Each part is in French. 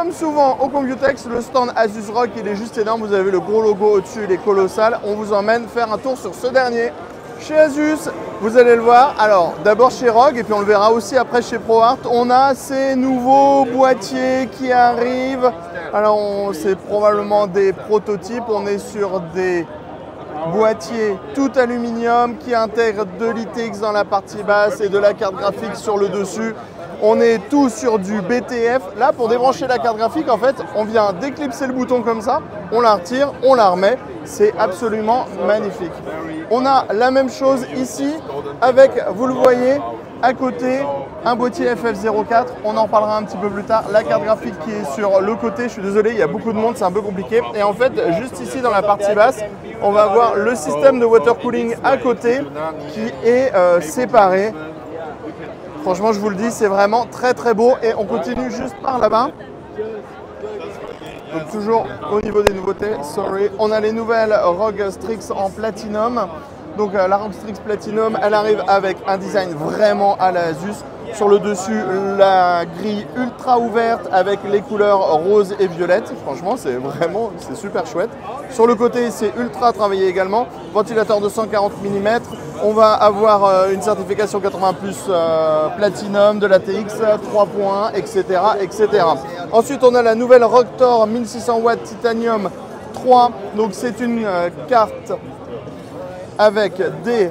Comme souvent au Computex, le stand Asus ROG, il est juste énorme. Vous avez le gros logo au-dessus, il est colossal. On vous emmène faire un tour sur ce dernier. Chez Asus, vous allez le voir. Alors, d'abord chez ROG, et puis on le verra aussi après chez ProArt, on a ces nouveaux boîtiers qui arrivent. Alors, c'est probablement des prototypes. On est sur des boîtiers tout aluminium qui intègrent de l'ITX dans la partie basse et de la carte graphique sur le dessus. On est tout sur du BTF. Là, pour débrancher la carte graphique, en fait, on vient d'éclipser le bouton comme ça, on la retire, on la remet. C'est absolument magnifique. On a la même chose ici avec, vous le voyez, à côté, un boîtier FF04. On en parlera un petit peu plus tard. La carte graphique qui est sur le côté. Je suis désolé, il y a beaucoup de monde, c'est un peu compliqué. Et en fait, juste ici dans la partie basse, on va avoir le système de water cooling à côté qui est séparé. Franchement, je vous le dis, c'est vraiment très très beau. Et on continue juste par là-bas. Donc toujours au niveau des nouveautés, on a les nouvelles ROG Strix en Platinum. Donc la ROG Strix Platinum, elle arrive avec un design vraiment à la Asus. Sur le dessus, la grille ultra ouverte avec les couleurs rose et violette. Franchement, c'est super chouette. Sur le côté, c'est ultra travaillé également. Ventilateur de 140 mm. On va avoir une certification 80 plus Platinum, de l'ATX 3.1, etc., etc. Ensuite, on a la nouvelle Rocktor 1600 watts Titanium 3. Donc, c'est une carte avec des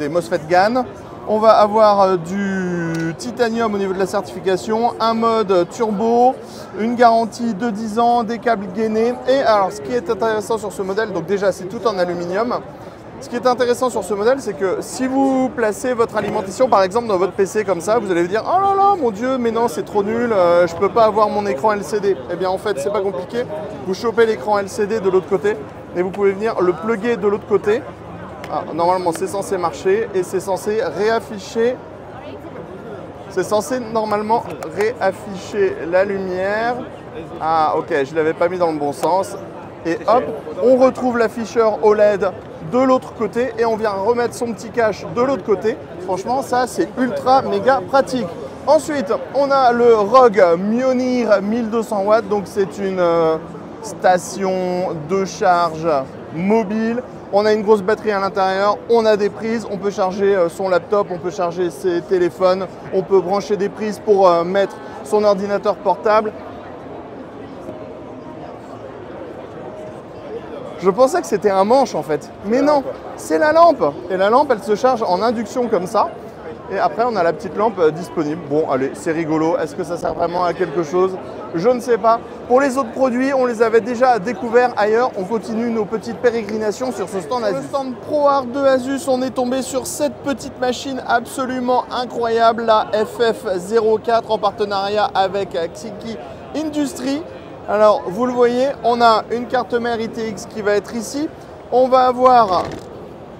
MOSFET GaN. On va avoir du titanium au niveau de la certification, un mode turbo, une garantie de 10 ans, des câbles gainés. Et alors, ce qui est intéressant sur ce modèle, donc déjà, c'est tout en aluminium. Ce qui est intéressant sur ce modèle, c'est que si vous placez votre alimentation, par exemple, dans votre PC comme ça, vous allez vous dire « Oh là là, mon Dieu, mais non, c'est trop nul, je ne peux pas avoir mon écran LCD. » Eh bien, en fait, c'est pas compliqué. Vous chopez l'écran LCD de l'autre côté et vous pouvez venir le plugger de l'autre côté. Ah, normalement, c'est censé marcher et c'est censé réafficher. C'est censé normalement réafficher la lumière. Ah, ok, je ne l'avais pas mis dans le bon sens. Et hop, on retrouve l'afficheur OLED de l'autre côté et on vient remettre son petit cache de l'autre côté. Franchement, ça, c'est ultra méga pratique. Ensuite, on a le ROG Mjolnir 1200 watts. Donc, c'est une station de charge mobile. On a une grosse batterie à l'intérieur, on a des prises, on peut charger son laptop, on peut charger ses téléphones, on peut brancher des prises pour mettre son ordinateur portable. Je pensais que c'était un manche en fait, mais non, c'est la lampe. Et la lampe, elle se charge en induction comme ça. Et après, on a la petite lampe disponible. Bon, allez, c'est rigolo. Est-ce que ça sert vraiment à quelque chose? Je ne sais pas. Pour les autres produits, on les avait déjà découverts ailleurs. On continue nos petites pérégrinations sur ce stand Asus. Le stand ProArt de Asus, on est tombé sur cette petite machine absolument incroyable, la FF04 en partenariat avec Xiki Industries. Alors, vous le voyez, on a une carte mère ITX qui va être ici. On va avoir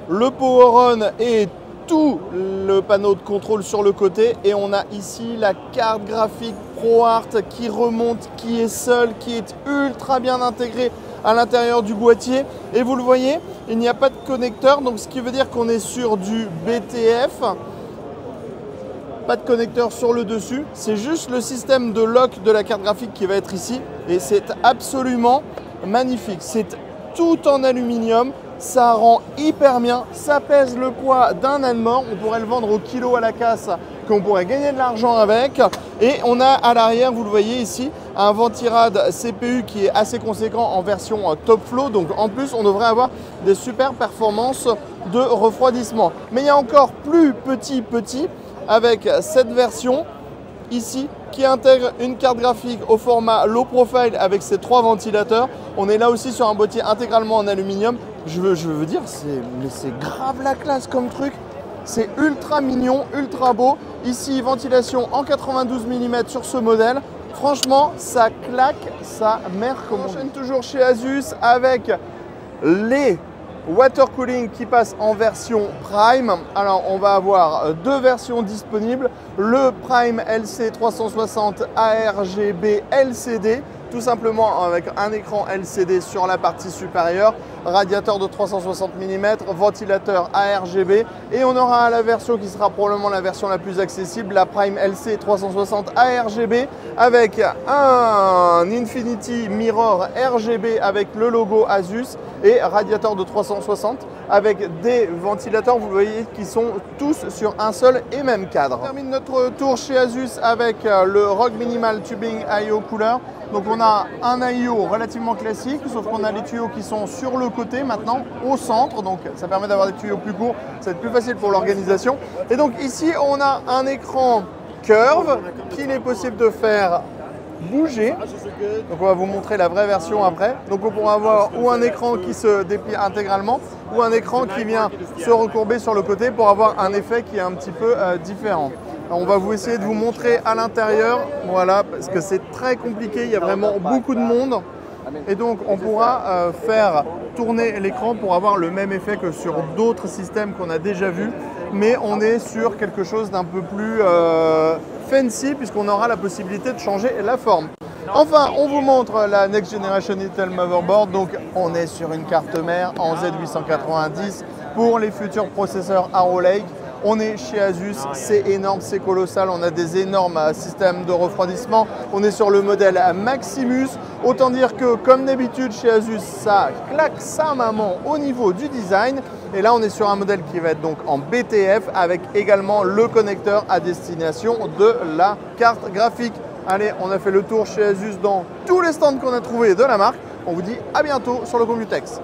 le Power On et tout le panneau de contrôle sur le côté et on a ici la carte graphique ProArt qui remonte, qui est seule, qui est ultra bien intégrée à l'intérieur du boîtier et vous le voyez, il n'y a pas de connecteur, donc ce qui veut dire qu'on est sur du BTF. Pas de connecteur sur le dessus, c'est juste le système de lock de la carte graphique qui va être ici et c'est absolument magnifique. C'est tout en aluminium. Ça rend hyper bien, ça pèse le poids d'un âne mort, on pourrait le vendre au kilo à la casse, qu'on pourrait gagner de l'argent avec. Et on a à l'arrière, vous le voyez ici, un ventirad CPU qui est assez conséquent en version top flow. Donc en plus, on devrait avoir des super performances de refroidissement. Mais il y a encore plus petit avec cette version ici qui intègre une carte graphique au format low profile avec ses 3 ventilateurs. On est là aussi sur un boîtier intégralement en aluminium. Je veux dire, c'est grave la classe comme truc. C'est ultra mignon, ultra beau. Ici, ventilation en 92 mm sur ce modèle. Franchement, ça claque sa mère comme on enchaîne toujours chez Asus avec les water cooling qui passe en version Prime. Alors on va avoir 2 versions disponibles. Le Prime LC360 ARGB LCD, tout simplement avec un écran LCD sur la partie supérieure, radiateur de 360 mm, ventilateur ARGB, et on aura la version qui sera probablement la version la plus accessible, la Prime LC 360 ARGB, avec un Infinity Mirror RGB avec le logo Asus et radiateur de 360 avec des ventilateurs, vous voyez, qui sont tous sur un seul et même cadre. On termine notre tour chez Asus avec le ROG Minimal Tubing I/O Cooler. Donc on a un I/O relativement classique, sauf qu'on a les tuyaux qui sont sur le côté maintenant, au centre, donc ça permet d'avoir des tuyaux plus courts, ça va être plus facile pour l'organisation. Et donc ici on a un écran curve qu'il est possible de faire bouger. Donc on va vous montrer la vraie version après. Donc on pourra avoir ou un écran qui se déplie intégralement ou un écran qui vient se recourber sur le côté pour avoir un effet qui est un petit peu différent. Alors on va vous essayer de vous montrer à l'intérieur, voilà, parce que c'est très compliqué, il y a vraiment beaucoup de monde. Et donc on pourra faire tourner l'écran pour avoir le même effet que sur d'autres systèmes qu'on a déjà vus, mais on est sur quelque chose d'un peu plus fancy puisqu'on aura la possibilité de changer la forme. Enfin, on vous montre la Next Generation Intel Motherboard. Donc on est sur une carte mère en Z890 pour les futurs processeurs Arrow Lake. On est chez Asus, c'est énorme, c'est colossal, on a des énormes systèmes de refroidissement. On est sur le modèle Maximus. Autant dire que, comme d'habitude chez Asus, ça claque sa maman au niveau du design. Et là, on est sur un modèle qui va être donc en BTF avec également le connecteur à destination de la carte graphique. Allez, on a fait le tour chez Asus dans tous les stands qu'on a trouvés de la marque. On vous dit à bientôt sur le Computex.